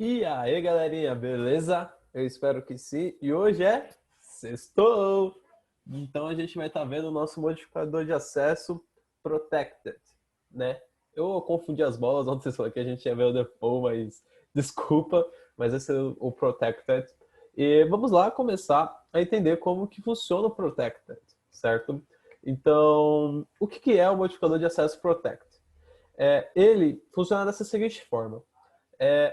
E aí, galerinha, beleza? Eu espero que sim. E hoje é sextou! Então a gente vai estar vendo o nosso modificador de acesso Protected, né? Eu confundi as bolas, ontem vocês falaram que a gente ia ver o default, mas desculpa, mas esse é o Protected. E vamos lá começar a entender como que funciona o Protected, certo? Então, o que é o modificador de acesso Protected? Ele funciona dessa seguinte forma.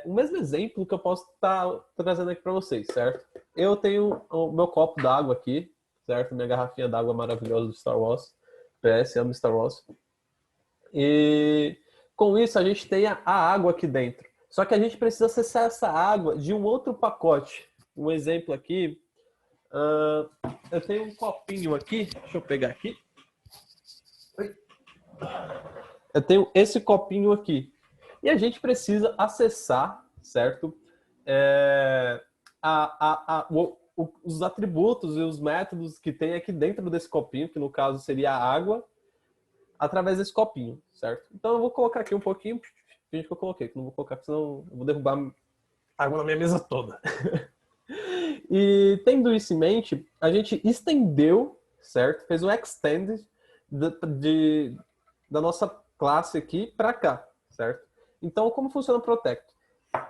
O mesmo exemplo que eu posso estar trazendo aqui para vocês, certo? Eu tenho o meu copo d'água aqui, certo? Minha garrafinha d'água maravilhosa do Star Wars. PS, amo Star Wars. E com isso a gente tem a água aqui dentro. Só que a gente precisa acessar essa água de um outro pacote. Um exemplo aqui, eu tenho um copinho aqui, deixa eu pegar aqui. Eu tenho esse copinho aqui. E a gente precisa acessar, certo? É, os atributos e os métodos que tem aqui dentro desse copinho, que no caso seria a água, através desse copinho, certo? Então eu vou colocar aqui um pouquinho, gente, que eu coloquei, que não vou colocar, senão eu vou derrubar água na minha mesa toda. E tendo isso em mente, a gente estendeu, certo? Fez um extend da nossa classe aqui para cá, certo? Então, como funciona o Protect?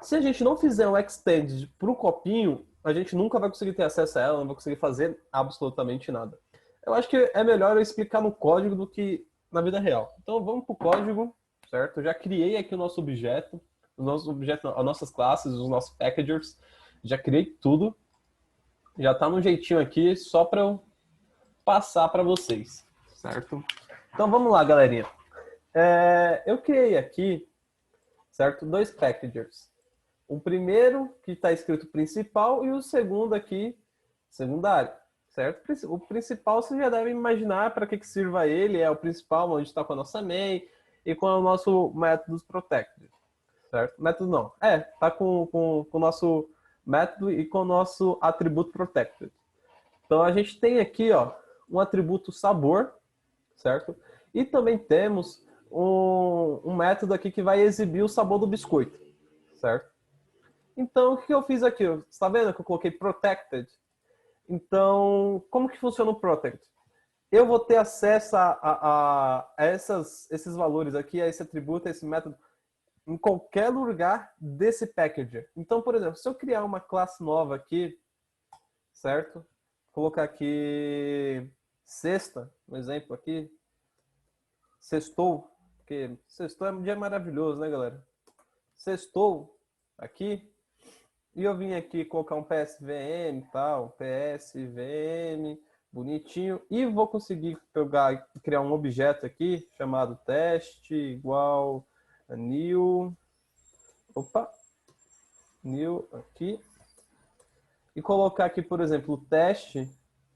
Se a gente não fizer um extend para o copinho, a gente nunca vai conseguir ter acesso a ela, não vai conseguir fazer absolutamente nada. Eu acho que é melhor eu explicar no código do que na vida real. Então, vamos para o código, certo? Eu já criei aqui o nosso objeto, as nossas classes, os nossos packagers. Já criei tudo. Já está no jeitinho aqui, só para eu passar para vocês, certo? Então, vamos lá, galerinha. Eu criei aqui, certo? Dois packagers. O primeiro que está escrito principal e o segundo aqui, secundário, certo? O principal você já deve imaginar para que sirva ele, é o principal, onde está com a nossa main e com o nosso métodos protected, certo? Método não, tá com o nosso método e com o nosso atributo protected. Então a gente tem aqui, ó, um atributo sabor, certo? E também temos um método aqui que vai exibir o sabor do biscoito, certo? Então, o que eu fiz aqui? Você está vendo que eu coloquei protected? Então, como que funciona o protect? Eu vou ter acesso a esses valores aqui, a esse atributo, a esse método, em qualquer lugar desse packager. Então, por exemplo, se eu criar uma classe nova aqui, certo? Vou colocar aqui sexta, um exemplo aqui, sextou, porque sextou é um dia maravilhoso, né, galera? Sextou aqui, e eu vim aqui colocar um PSVM e tal, PSVM, bonitinho, e vou conseguir pegar e criar um objeto aqui chamado teste igual a new, new aqui, e colocar aqui, por exemplo, teste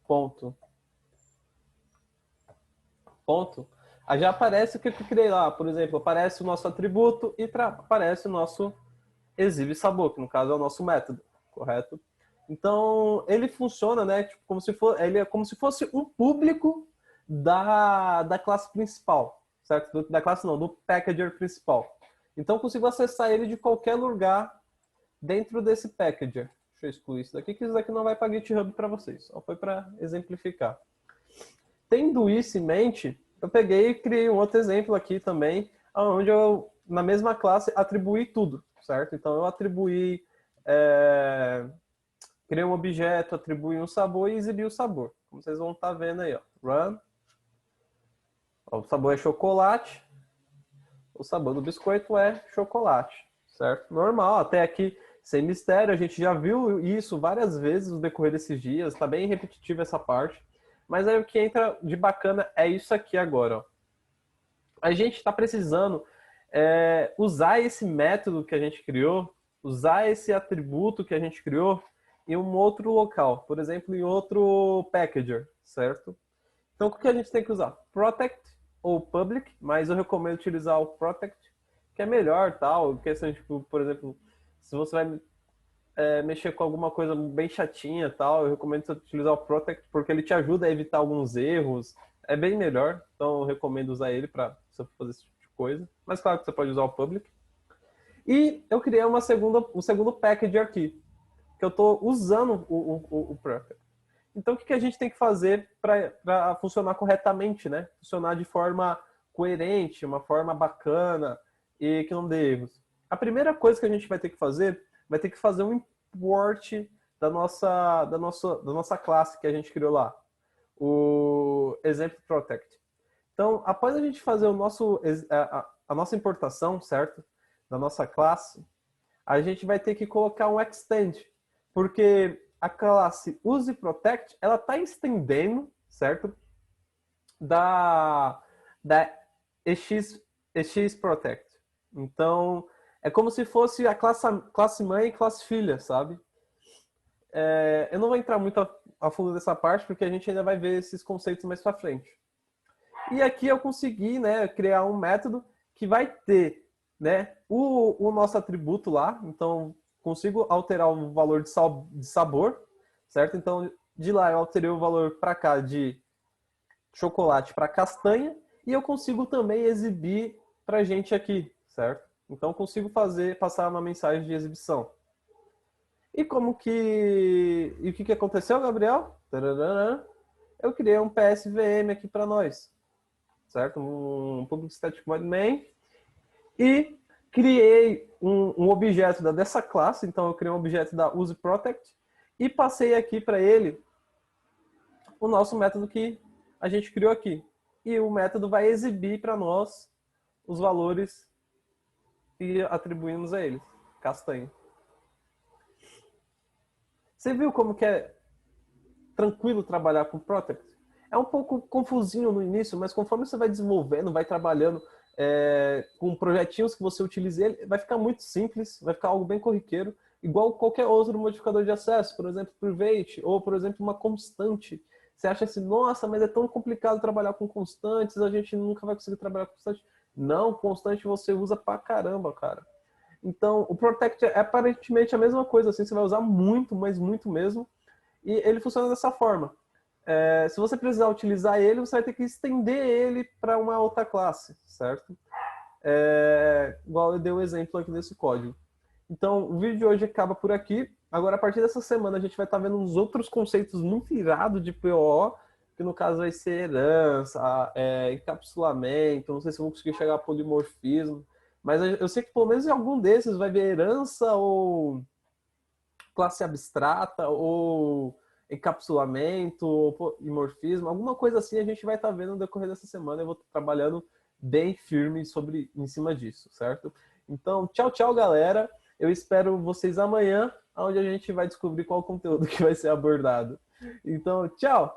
ponto, aí já aparece o que eu criei lá, por exemplo, aparece o nosso atributo e aparece o nosso exibe sabor, que no caso é o nosso método, correto? Então, ele funciona, né, tipo, ele é como se fosse um público da classe principal, certo? Da classe não, do packager principal. Então, eu consigo acessar ele de qualquer lugar dentro desse packager. Deixa eu excluir isso daqui, que isso daqui não vai para GitHub para vocês, só foi para exemplificar. Tendo isso em mente, eu peguei e criei um outro exemplo aqui também, onde eu, na mesma classe, atribuí tudo, certo? Então, eu atribuí, criei um objeto, atribuí um sabor e exibi o sabor. Como vocês vão estar vendo aí, ó. Run. Ó, o sabor é chocolate. O sabor do biscoito é chocolate, certo? Normal, até aqui, sem mistério. A gente já viu isso várias vezes no decorrer desses dias. Está bem repetitivo essa parte. Mas aí o que entra de bacana é isso aqui agora, ó. A gente está precisando usar esse método que a gente criou, usar esse atributo que a gente criou em um outro local, por exemplo, em outro packager, certo? Então, o que a gente tem que usar? Protect ou public, mas eu recomendo utilizar o protect, que é melhor, tal, questão de, tipo, por exemplo, se você vai mexer com alguma coisa bem chatinha, tal, eu recomendo você utilizar o protect, porque ele te ajuda a evitar alguns erros, é bem melhor, então eu recomendo usar ele para você fazer esse tipo de coisa, mas claro que você pode usar o public. E eu criei um segundo package aqui, que eu estou usando o Protect. Então, o que a gente tem que fazer para funcionar corretamente, né? Funcionar de forma coerente, uma forma bacana e que não dê erros. A primeira coisa que a gente vai ter que fazer um import da nossa classe que a gente criou lá, o exemplo protect. Então, após a gente fazer a nossa importação, certo? Da nossa classe, a gente vai ter que colocar um extend, porque a classe useProtect, ela está estendendo, certo? Da EXProtect. Então, é como se fosse a classe mãe e classe filha, sabe? Eu não vou entrar muito a fundo dessa parte, porque a gente ainda vai ver esses conceitos mais para frente. E aqui eu consegui, né, criar um método que vai ter, né, o nosso atributo lá. Então, consigo alterar o valor de sabor, certo? Então, de lá eu alterei o valor para cá de chocolate para castanha e eu consigo também exibir para gente aqui, certo? Então, consigo passar uma mensagem de exibição. E como que... E o que aconteceu, Gabriel? Eu criei um PSVM aqui para nós, certo? Um Public Static Void Main. E criei um objeto dessa classe. Então, eu criei um objeto da useProtect e passei aqui para ele o nosso método que a gente criou aqui. E o método vai exibir para nós os valores que atribuímos a eles. Castanho. Você viu como que é tranquilo trabalhar com Protect? É um pouco confusinho no início, mas conforme você vai desenvolvendo, vai trabalhando com projetinhos que você utiliza, ele vai ficar muito simples, vai ficar algo bem corriqueiro, igual qualquer outro modificador de acesso, por exemplo, private, ou, por exemplo, uma constante. Você acha assim, nossa, mas é tão complicado trabalhar com constantes, a gente nunca vai conseguir trabalhar com constante. Não, constante você usa pra caramba, cara. Então, o Protect é aparentemente a mesma coisa, assim, você vai usar muito, mas muito mesmo, e ele funciona dessa forma. Se você precisar utilizar ele, você vai ter que estender ele para uma outra classe, certo? Igual eu dei o exemplo aqui desse código. Então, o vídeo de hoje acaba por aqui. Agora, a partir dessa semana, a gente vai estar vendo uns outros conceitos muito irados de POO, que no caso vai ser herança, encapsulamento, não sei se eu vou conseguir chegar a polimorfismo, mas eu sei que pelo menos em algum desses vai ver herança ou classe abstrata ou encapsulamento ou polimorfismo, alguma coisa assim a gente vai estar vendo no decorrer dessa semana. Eu vou estar trabalhando bem firme em cima disso, certo? Então, tchau, tchau, galera. Eu espero vocês amanhã, onde a gente vai descobrir qual o conteúdo que vai ser abordado. Então, tchau!